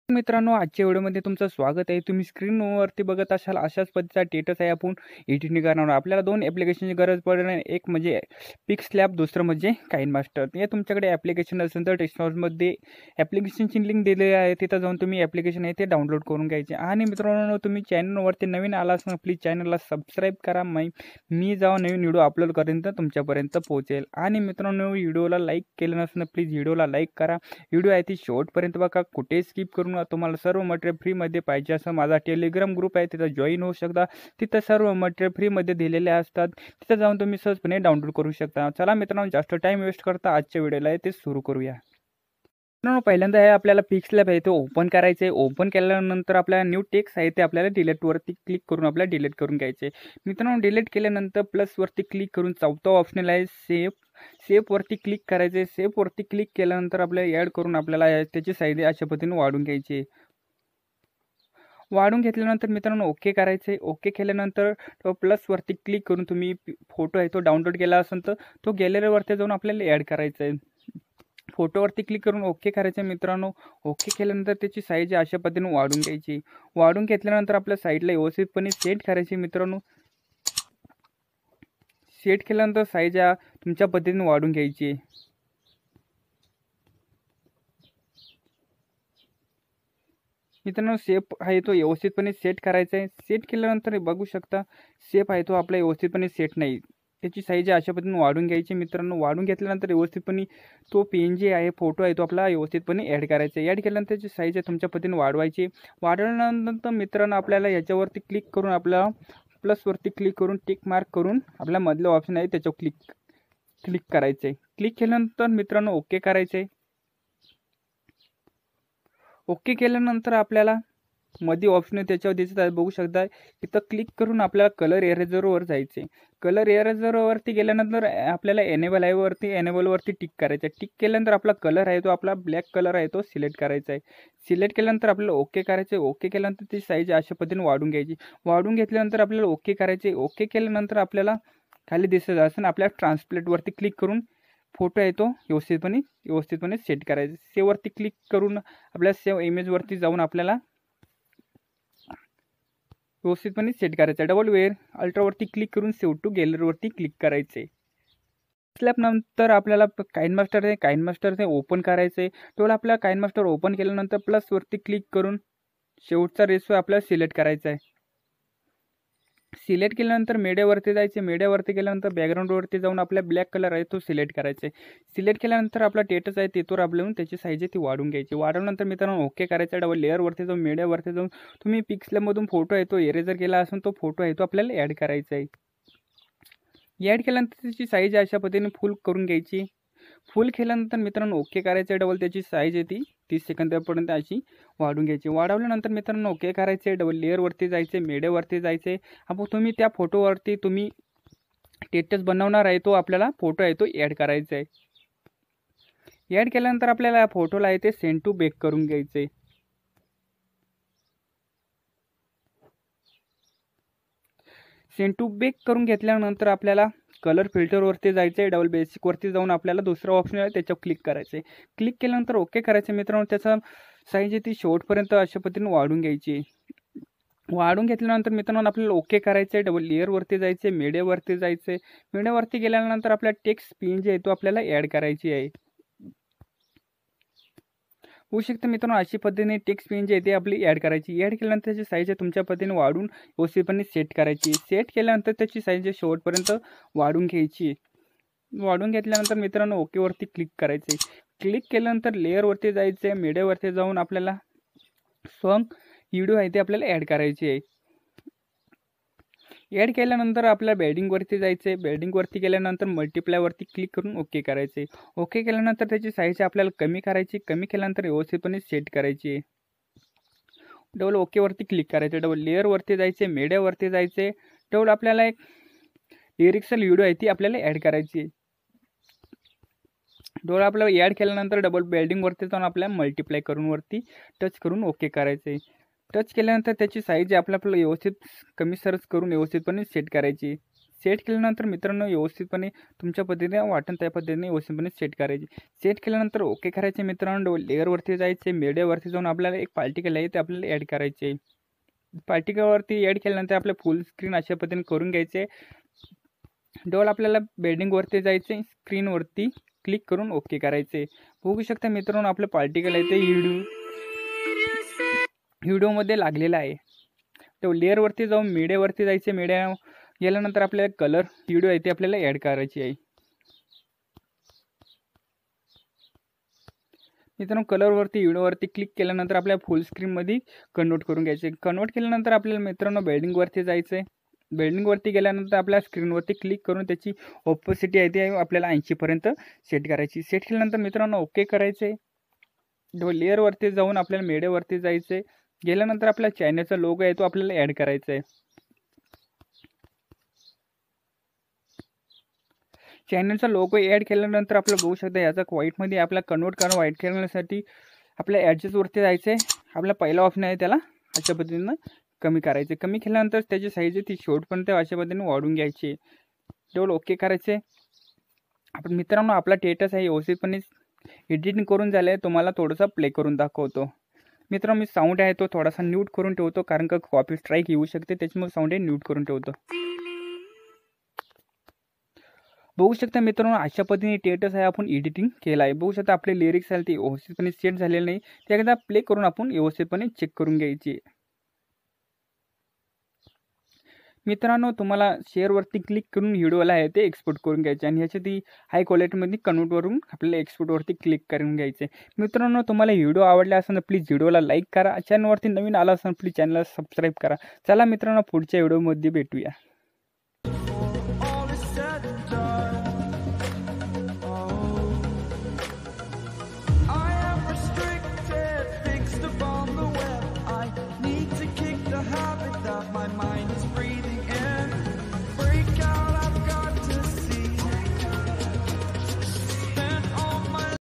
मित्रांनो, आजच्या व्हिडिओमध्ये तुमचं स्वागत आहे. तुम्ही स्क्रीनवरती बघत असाल अशाच पद्धतीचा स्टेटस आहे. आपण एडिटिंग करणार आहोत. आपल्याला दोन ॲप्लिकेशनची गरज पडणार. एक म्हणजे पिक्सलॅब, दुसरं म्हणजे काइनमास्टर. हे तुमच्याकडे ॲप्लिकेशन असेल तर डिस्क्रिप्शनमध्ये ॲप्लिकेशनची लिंक दिलेली आहे. तिथं जाऊन तुम्ही ॲप्लिकेशन आहे ते डाउनलोड करून घ्यायचे. आणि मित्रांनो, तुम्ही चॅनलवरती नवीन आला असाल प्लीज चॅनलला सबस्क्राईब करा. मी जेव्हा नवीन व्हिडिओ अपलोड करेन तर तुमच्यापर्यंत पोहोचेल. आणि मित्रांनो, व्हिडिओला लाईक केलं नसेल प्लीज व्हिडिओला लाईक करा. व्हिडिओ आहे ती शेवटपर्यंत बघा, कुठे स्किप करून. तुम्हाला सर्व मटेरियल फ्रीमध्ये पाहिजे असं माझा टेलिग्राम ग्रुप आहे, तिथं जॉईन होऊ शकता. तिथं सर्व मटेरियल फ्रीमध्ये दिलेले असतात. तिथं जाऊन तुम्ही सहजपणे डाउनलोड करू शकता. चला मित्रांनो, जास्त टाइम वेस्ट करता आजच्या व्हिडिओला आहे ते सुरू करूया. मित्रांनो, पहिल्यांदा आहे आपल्याला पिक्सलॅब आहे ते ओपन करायचं आहे. ओपन केल्यानंतर आपल्याला न्यू टेक्स्ट आहे ते आपल्याला डिलीटवरती क्लिक करून आपल्याला डिलीट करून घ्यायचे. मित्रांनो, डिलीट केल्यानंतर प्लसवरती क्लिक करून चौथा ऑप्शनल आहे सेफवरती क्लिक करायचे. सेफवरती क्लिक केल्यानंतर आपल्याला ॲड करून आपल्याला त्याची साईज अशा पद्धतीने वाढून घ्यायची. वाढून घेतल्यानंतर मित्रांनो ओके करायचे. ओके केल्यानंतर तो प्लसवरती क्लिक करून तुम्ही फोटो आहे तो डाउनलोड केला असेल तर तो गॅलरीवरती जाऊन आपल्याला ॲड करायचा आहे. फोटोवरती क्लिक करून ओके करायचं मित्रांनो. ओके केल्यानंतर त्याची साईज अशा पद्धतीने वाढून घ्यायची. वाढून घेतल्यानंतर आपल्या साईडला व्यवस्थितपणे सेट करायची मित्रांनो. सेट केल्यानंतर साईज तुमच्या पद्धतीने वाढून घ्यायची. मित्रांनो, शेप आहे तो व्यवस्थितपणे सेट करायचा आहे. सेट केल्यानंतर बघू शकता शेप आहे तो आपला व्यवस्थितपणे सेट नाही. त्याची साईज अशा पद्धतीने वाढून घ्यायची मित्रांनो. वाढून घेतल्यानंतर व्यवस्थितपणे तो पेन जे आहे फोटो आहे तो आपला व्यवस्थितपणे ॲड करायचा. ॲड केल्यानंतर त्याची साईज आहे तुमच्या पद्धतीने वाढवायची. वाढवल्यानंतर मित्रांनो आपल्याला याच्यावरती क्लिक करून आपल्याला प्लसवरती क्लिक करून टिक मार्क करून आपल्या मधलं ऑप्शन आहे त्याच्यावर क्लिक करायचं आहे. क्लिक केल्यानंतर मित्रांनो ओके करायचं आहे. ओके केल्यानंतर आपल्याला मध्ये ऑप्शन त्याच्यावर दिसत आहे बघू शकता. इथं क्लिक करून आपल्याला कलर इरेजरवर जायचे. कलर इरेजरवरती गेल्यानंतर आपल्याला एनेबलवरती टिक करायचं. टिक केल्यानंतर आपला कलर आहे तो आपला ब्लॅक कलर आहे तो सिलेक्ट करायचा आहे. सिलेक्ट केल्यानंतर आपल्याला ओके करायचं आहे. ओके केल्यानंतर ती साईज अशा पद्धतीने वाढून घ्यायची. वाढून घेतल्यानंतर आपल्याला ओके करायचे. ओके केल्यानंतर आपल्याला खाली दिसत असं आपल्या ट्रान्सप्लेटवरती क्लिक करून फोटो आहे तो व्यवस्थितपणे सेट करायचा. सेववरती क्लिक करून आपल्या सेव्ह इमेजवरती जाऊन आपल्याला व्यवस्थितपणे सेट करायचा. डबल वेअर अल्ट्रावरती क्लिक करून सेव्ह टू गॅलरीवरती क्लिक करायचे. नंतर आपल्याला काइनमास्टर ते ओपन करायचे. तेवढं आपल्याला काइनमास्टर ओपन केल्यानंतर प्लसवरती क्लिक करून शेवटचा रेशो आपल्याला सिलेक्ट करायचा आहे. सिलेक्ट केल्यानंतर मीडियावरती जायचे. मीडियावरती गेल्यानंतर बॅकग्राऊंडवरती जाऊन आपल्या ब्लॅक कलर आहे तो सिलेक्ट करायचा आहे. सिलेक्ट केल्यानंतर आपला टेटस आहे तिथवर आपल्याला त्याची साईज आहे ती वाढून घ्यायची. वाढवल्यानंतर मित्रांनो ओके करायचा. डबल लेअरवरती जाऊन मीडियावरती जाऊन तुम्ही पिक्सलॅबमधून फोटो आहे तो इरेजर केला असून तो फोटो आहे तो आपल्याला ॲड करायचा आहे. ॲड केल्यानंतर त्याची साईज अशा पद्धतीने फुल करून घ्यायची. फुल केल्यानंतर मित्रांनो ओके करायचं. डबल त्याची साईज आहे ती 30 सेकंदापर्यंत अशी वाढून घ्यायची. वाढवल्यानंतर मित्रांनो ओके करायचे. डबल लेअरवरती जायचे. मीडियावरती जायचे. आपण तुम्ही त्या फोटोवरती तुम्ही स्टेटस बनवणार आहे तो आपल्याला फोटो आहे तो ॲड करायचा आहे. ॲड केल्यानंतर आपल्याला फोटोला आहे ते सेंड टू बॅक करून घ्यायचे. सेंड टू बॅक करून घेतल्यानंतर आपल्याला कलर फिल्टरवरती जायचं आहे. डबल बेसिकवरती जाऊन आपल्याला दुसरा ऑप्शन आहे त्याच्यावर क्लिक करायचं आहे. क्लिक केल्यानंतर ओके करायचं मित्रांनो. त्याचा साईज आहे ती शेवटपर्यंत अशा पद्धतीने वाढून घ्यायची. वाढून घेतल्यानंतर मित्रांनो आपल्याला ओके करायचं आहे. डबल लेअरवरती जायचं आहे. मीडियावरती जायचं आहे. मीडियावरती गेल्यानंतर आपल्या टेक्स्ट पिन जे आहे तो आपल्याला ॲड करायची आहे. होऊ शकतं मित्रांनो अशी पद्धतीने टेक्स्ट पिन जे आहे ते आपली ॲड करायची. ॲड केल्यानंतर त्याची साईज आहे तुमच्या पद्धतीने वाढून व्यवस्थितपणे सेट करायची. सेट केल्यानंतर त्याची साईज आहे शेवटपर्यंत वाढून घ्यायची. वाढून घेतल्यानंतर मित्रांनो ओकेवरती क्लिक करायचे. क्लिक केल्यानंतर लेअरवरती जायचं आहे. मीडियावरती जाऊन आपल्याला सॉन्ग व्हिडिओ आहे ते आपल्याला ॲड करायची आहे. ॲड केल्यानंतर आपल्या बॅडिंगवरती जायचं आहे. बॅडिंगवरती गेल्यानंतर मल्टिप्लायवरती क्लिक करून ओके करायचे. ओके केल्यानंतर त्याची साईज आपल्याला कमी करायची. कमी केल्यानंतर व्यवस्थितपणे सेट करायची. डबल ओकेवरती क्लिक करायचं. डबल लेअरवरती जायचे. मीडियावरती जायचे. डबल आपल्याला एक लिरिक्सल व्हिडिओ आहे ती आपल्याला ॲड करायची. डबल आपल्याला ॲड केल्यानंतर डबल बॅडिंगवरती जाऊन आपल्याला मल्टिप्लाय करून वरती टच करून ओके करायचे. टच केल्यानंतर त्याची साईज आपल्याला व्यवस्थित कमी सरस करून व्यवस्थितपणे सेट करायची. सेट केल्यानंतर मित्रांनो व्यवस्थितपणे तुमच्या पद्धतीने वाटण त्या पद्धतीने व्यवस्थितपणे सेट करायची. सेट केल्यानंतर ओके करायचे मित्रांनो. लेअरवरती जायचे, मीडियावरती जाऊन आपल्याला एक पार्टिकल आहे ते आपल्याला ॲड करायचे. पार्टिकलवरती ॲड केल्यानंतर आपलं फुल स्क्रीन अशा पद्धतीने करून घ्यायचे. आपल्याला बेडिंगवरती जायचे, स्क्रीनवरती क्लिक करून ओके करायचे. बघू शकता मित्रांनो आपलं पार्टिकल आहे ते व्हिडिओमध्ये लागलेलं आहे. तर लेअरवरती जाऊन मीडियावरती जायचे. मीडिया गेल्यानंतर आपल्याला कलर व्हिडिओ आहे ते आपल्याला ॲड करायची आहे. मित्रांनो कलरवरती व्हिडिओवरती क्लिक केल्यानंतर आपल्याला फुल स्क्रीनमध्ये कन्वर्ट करून घ्यायचे. कन्वर्ट केल्यानंतर आपल्याला मित्रांनो बेडिंगवरती जायचं आहे. बेडिंगवरती गेल्यानंतर आपल्या स्क्रीनवरती क्लिक करून त्याची ऑपोसिटी आहे ती आपल्याला 80पर्यंत सेट करायची. सेट केल्यानंतर मित्रांनो ओके करायचे. लेअरवरती जाऊन आपल्याला मीडियावरती जायचे. गेल्यानंतर आपल्या चॅनलचा लोगो आहे तो आपल्याला ॲड करायचा आहे. चॅनलचा लोगो ॲड केल्यानंतर आपल्याला बघू शकता याचा व्हाईटमध्ये आपल्याला कन्वर्ट करून व्हाईट करण्यासाठी आपल्या ॲडजस्टवरती जायचं आहे. आपला पहिला ऑप्शन आहे त्याला अशा पद्धतीनं कमी करायचे. कमी केल्यानंतर त्याची साईज आहे ती शेवटपर्यंत अशा पद्धतीने वाढून घ्यायची. ओके करायचे. आपण मित्रांनो आपला स्टेटस आहे व्यवस्थितपणे एडिटिंग करून झालं आहे. तुम्हाला थोडंसं प्ले करून दाखवतो. मित्रांनो मी साऊंड आहे तो थोडासा म्यूट करून ठेवतो कारण का कॉपी स्ट्राईक येऊ शकते, त्याच्यामुळे साऊंड आहे म्यूट करून ठेवतो. बघू शकता मित्रांनो अशा पद्धतीने स्टेटस आहे आपण एडिटिंग केलं आहे. बघू शकता आपले लिरिक्स आहे ते व्यवस्थितपणे सेट झालेले नाही, ते एकदा प्ले करून आपण व्यवस्थितपणे चेक करून घ्यायची. मित्रांनो तुम्हाला शेअरवरती क्लिक करून व्हिडिओला आहे ते एक्सपोर्ट करून घ्यायचे आणि ह्याच्या ती हाय क्वालिटीमध्ये कन्वर्ट करून आपल्याला एक्सपोर्टवरती क्लिक करून घ्यायचे. मित्रांनो तुम्हाला व्हिडिओ आवडला असेल तर प्लीज व्हिडिओला लाईक करा. चॅनलवरती नवीन आला असेल प्लीज चॅनलला सबस्क्राईब करा. चला मित्रांनो पुढच्या व्हिडिओमध्ये भेटूया.